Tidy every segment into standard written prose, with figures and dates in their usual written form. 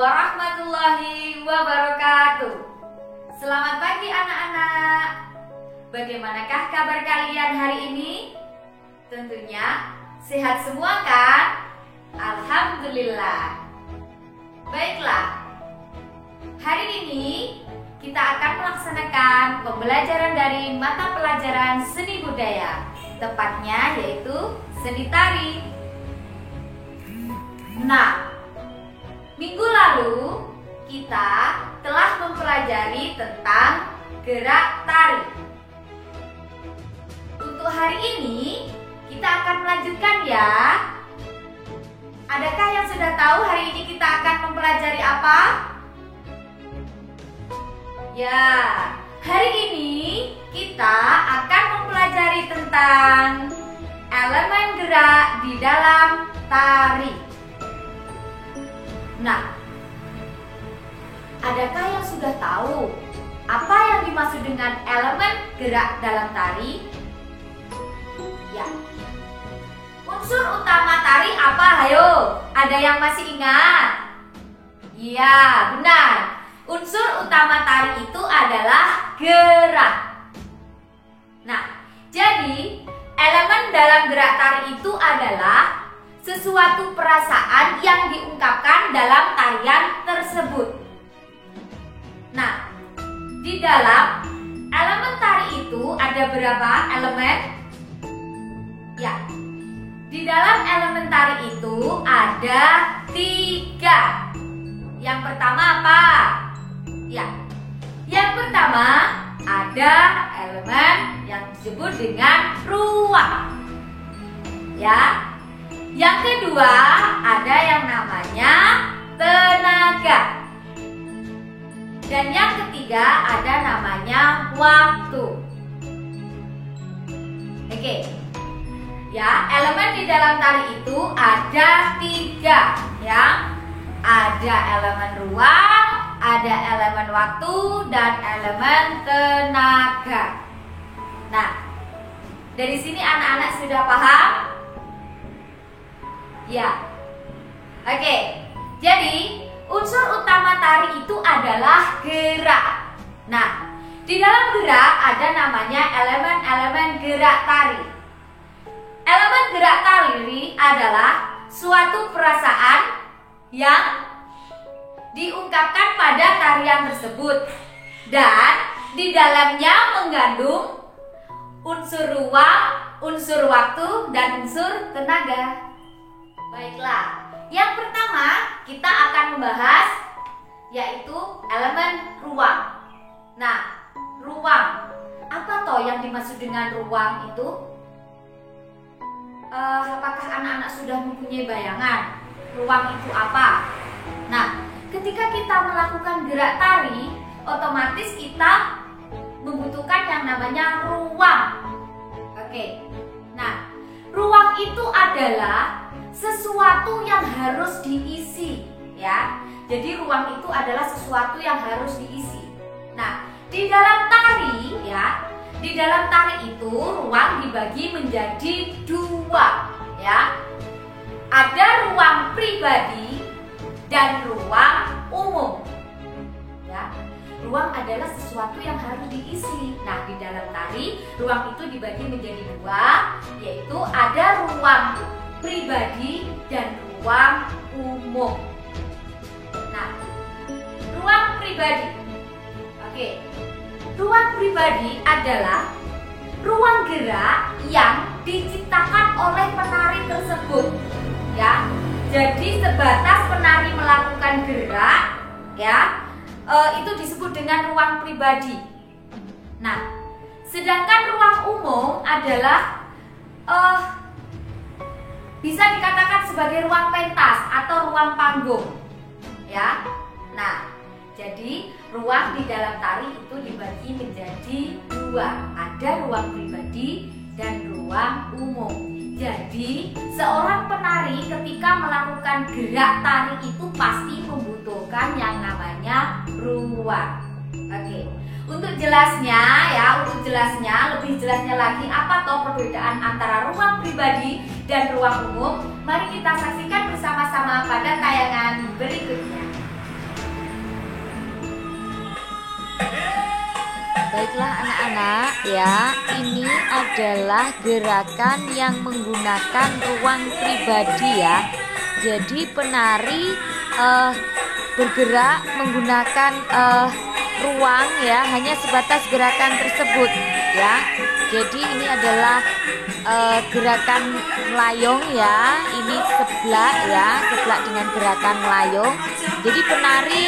warahmatullahi wabarakatuh. Selamat pagi anak-anak. Bagaimanakah kabar kalian hari ini? Tentunya sehat semua kan? Alhamdulillah. Baiklah, hari ini kita akan melaksanakan pembelajaran dari mata pelajaran seni budaya, tepatnya yaitu seni tari. Nah, minggu lalu kita telah mempelajari tentang gerak tari. Untuk hari ini kita akan melanjutkan ya. Adakah yang sudah tahu hari ini kita akan mempelajari apa? Ya, hari ini kita akan mempelajari tentang elemen gerak di dalam tari. Nah, adakah yang sudah tahu apa yang dimaksud dengan elemen gerak dalam tari? Ya. Unsur utama tari apa? Hayo, ada yang masih ingat? Iya, benar. Unsur utama tari itu adalah gerak. Nah, jadi elemen dalam gerak tari itu adalah sesuatu perasaan yang diungkapkan dalam tarian tersebut. Nah, di dalam elemen tari itu ada berapa elemen? Ya, di dalam elemen tari itu ada 3. Yang pertama apa? Ya, yang pertama ada elemen yang disebut dengan ruang. Ya. Yang kedua ada yang namanya tenaga. Dan yang ketiga ada namanya waktu. Oke. Ya, elemen di dalam tari itu ada 3 ya. Ada elemen ruang, ada elemen waktu, dan elemen tenaga. Nah, dari sini anak-anak sudah paham? Ya. Oke. Jadi, unsur utama tari itu adalah gerak. Nah, di dalam gerak ada namanya elemen-elemen gerak tari. Elemen gerak tari adalah suatu perasaan yang diungkapkan pada tarian tersebut dan di dalamnya mengandung unsur ruang, unsur waktu, dan unsur tenaga. Baiklah, yang pertama kita akan membahas yaitu elemen ruang. Nah, ruang, apa toh yang dimaksud dengan ruang itu? Apakah anak-anak sudah mempunyai bayangan ruang itu apa? Nah, ketika kita melakukan gerak tari, otomatis kita membutuhkan yang namanya ruang. Oke. Nah, ruang itu adalah sesuatu yang harus diisi, ya. Jadi ruang itu adalah sesuatu yang harus diisi. Nah, di dalam tari, ya, di dalam tari itu ruang dibagi menjadi 2, ya. Ada ruang pribadi dan ruang umum, ya. Ruang adalah sesuatu yang harus diisi. Nah, di dalam tari ruang itu dibagi menjadi 2, yaitu ada ruang pribadi dan ruang umum. Nah, ruang pribadi. Oke. Ruang pribadi adalah ruang gerak yang diciptakan oleh penari tersebut. Ya. Jadi sebatas penari melakukan gerak, ya, itu disebut dengan ruang pribadi. Nah, sedangkan ruang umum adalah bisa dikatakan sebagai ruang pentas atau ruang panggung, ya. Nah, jadi ruang di dalam tari itu dibagi menjadi 2, ada ruang pribadi dan ruang umum. Jadi seorang penari ketika melakukan gerak tari itu pasti membutuhkan yang namanya ruang. Oke. Untuk jelasnya ya, lebih jelasnya lagi apa toh perbedaan antara ruang pribadi dan ruang umum, mari kita saksikan bersama-sama pada tayangan berikutnya. Baiklah anak-anak ya, ini adalah gerakan yang menggunakan ruang pribadi ya. Jadi penari bergerak menggunakan ruang ya, hanya sebatas gerakan tersebut ya. Jadi ini adalah gerakan melayong ya, ini seblak ya, seblak dengan gerakan melayong. Jadi penari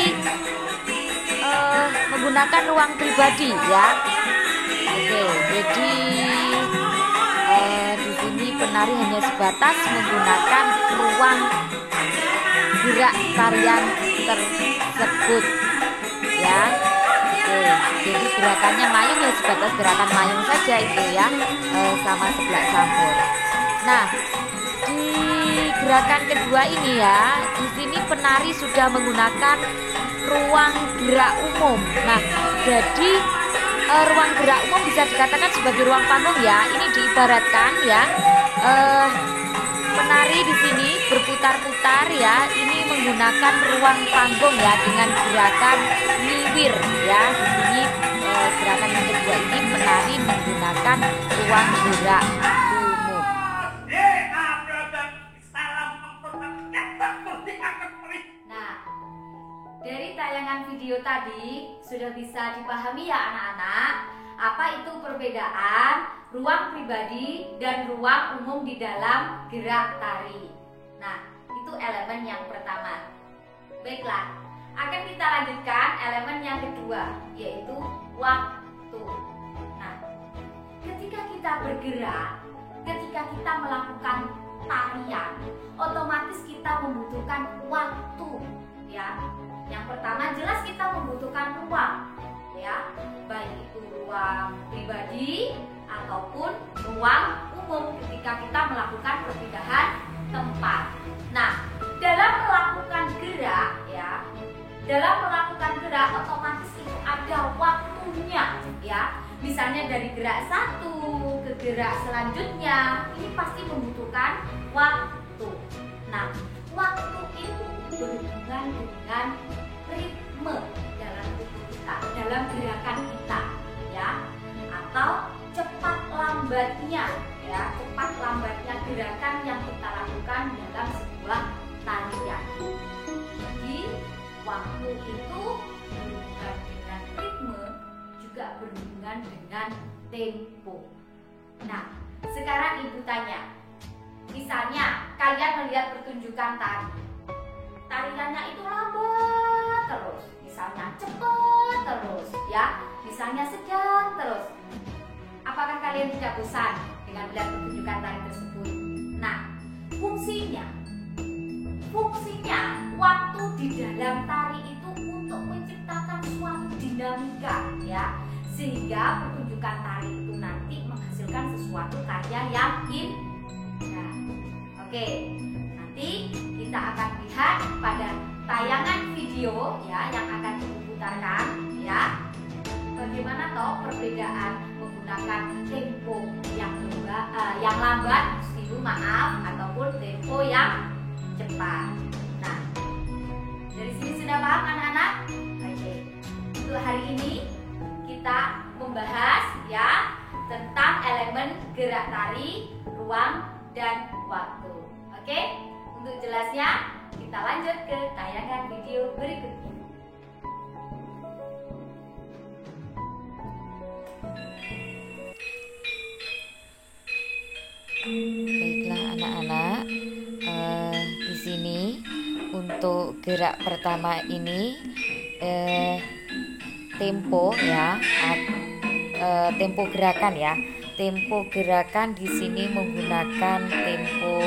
menggunakan ruang pribadi ya. Oke, jadi di sini penari hanya sebatas menggunakan ruang gerak tarian tersebut ya. Oke, jadi gerakannya melayung ya sebatas gerakan melayung saja itu ya, sama seblak campur. Nah, di gerakan kedua ini ya, di sini penari sudah menggunakan ruang gerak umum. Nah, jadi ruang gerak umum bisa dikatakan sebagai ruang panggung ya. Ini diibaratkan ya, penari di sini berputar-putar ya. Ini menggunakan ruang panggung ya dengan gerakan nyiwir ya. Di sini gerakan yang kedua ini penari menggunakan ruang gerak umum. Nah, dari tayangan video tadi sudah bisa dipahami ya anak-anak, apa itu perbedaan ruang pribadi dan ruang umum di dalam gerak tari. Nah, itu elemen yang pertama. Baiklah, akan kita lanjutkan elemen yang kedua, yaitu waktu. Nah, ketika kita bergerak, ketika kita melakukan tarian, otomatis kita membutuhkan waktu ya. Yang pertama jelas kita membutuhkan ruang ya, baik itu ruang pribadi ataupun ruang umum ketika kita melakukan perpindahan tempat. Nah, dalam melakukan gerak ya, dalam melakukan gerak otomatis itu ada waktunya ya. Misalnya dari gerak satu ke gerak selanjutnya, ini pasti membutuhkan waktu. Nah, waktu itu berhubungan dengan ritme dalam tubuh kita, dalam gerakan kita ya, atau cepat lambatnya ya, cepat lambatnya gerakan yang kita lakukan dalam sebuah tarian. Jadi waktu itu berhubungan dengan ritme, juga berhubungan dengan tempo. Nah, sekarang ibu tanya, misalnya kalian melihat pertunjukan tari, tariannya itu lambat terus, misalnya cepat terus ya, misalnya sedang terus. Apakah kalian tidak bosan dengan melihat pertunjukan tari tersebut? Nah, fungsinya waktu di dalam tari itu untuk menciptakan suatu dinamika ya, sehingga pertunjukan tari itu nanti menghasilkan sesuatu karya yang indah. Oke, nanti kita akan lihat pada tayangan video ya yang akan diputarkan ya, bagaimana toh perbedaan menggunakan tempo yang lambat, ataupun tempo yang cepat. Nah, dari sini sudah paham anak-anak? Oke. Untuk hari ini kita membahas ya tentang elemen gerak tari, ruang dan waktu. Oke? Untuk jelasnya kita lanjut ke tayangan video berikutnya. Baiklah anak-anak, di sini untuk gerak pertama ini tempo ya, tempo gerakan ya. Tempo gerakan di sini menggunakan tempo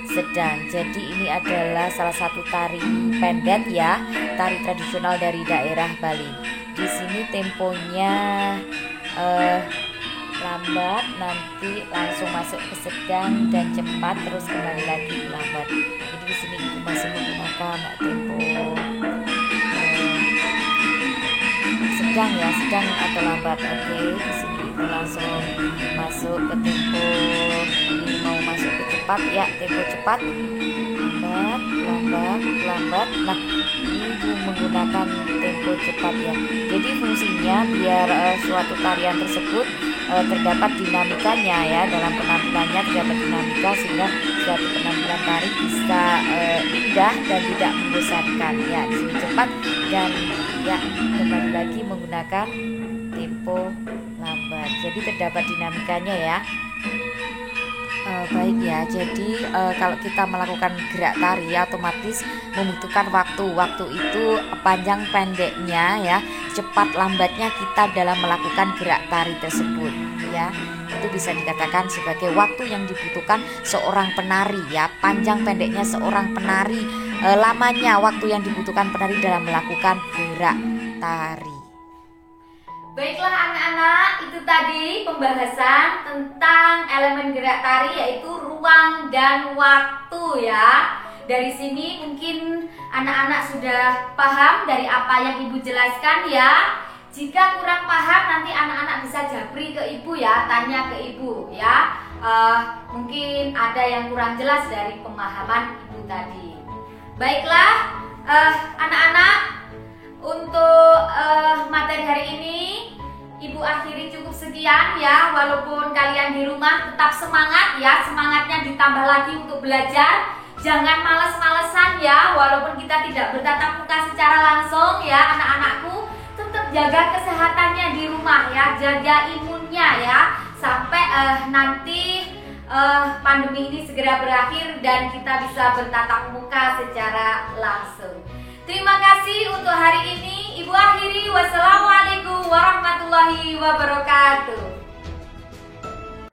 sedang. Jadi ini adalah salah satu tari pendet ya, tari tradisional dari daerah Bali. Di sini temponya lambat, nanti langsung masuk ke sedang dan cepat, terus kembali lagi lambat. Jadi di sini ibu masih menggunakan tempo sedang ya, sedang atau lambat. Oke, di sini ibu langsung masuk ke tempo, ini mau masuk ke cepat ya, tempo cepat, lambat, lambat, lambat. Nah, ini Ibu menggunakan tempo cepat ya. Jadi fungsinya biar suatu tarian tersebut terdapat dinamikanya ya, dalam penampilannya terdapat dinamika sehingga suatu penampilan tari bisa indah dan tidak membosankan ya. Di sini cepat dan ya kembali lagi menggunakan tempo lambat. Jadi terdapat dinamikanya ya. Baik ya, jadi kalau kita melakukan gerak tari otomatis membutuhkan waktu. Waktu itu panjang pendeknya ya, cepat lambatnya kita dalam melakukan gerak tari tersebut ya. Itu bisa dikatakan sebagai waktu yang dibutuhkan seorang penari ya, panjang pendeknya seorang penari, lamanya waktu yang dibutuhkan penari dalam melakukan gerak tari. Baiklah anak-anak, itu tadi pembahasan tentang elemen gerak tari yaitu ruang dan waktu ya. Dari sini mungkin anak-anak sudah paham dari apa yang Ibu jelaskan ya. Jika kurang paham nanti anak-anak bisa japri ke Ibu ya, tanya ke Ibu ya. Mungkin ada yang kurang jelas dari pemahaman Ibu tadi. Baiklah anak-anak, untuk materi hari ini Ibu akhiri cukup sekian ya. Walaupun kalian di rumah tetap semangat ya, semangatnya ditambah lagi untuk belajar. Jangan males-malesan ya, walaupun kita tidak bertatap muka secara langsung ya anak-anakku, tetap jaga kesehatannya di rumah ya, jaga imunnya ya, sampai nanti pandemi ini segera berakhir dan kita bisa bertatap muka secara langsung. Terima kasih untuk hari ini. Ibu akhiri. Wassalamualaikum warahmatullahi wabarakatuh.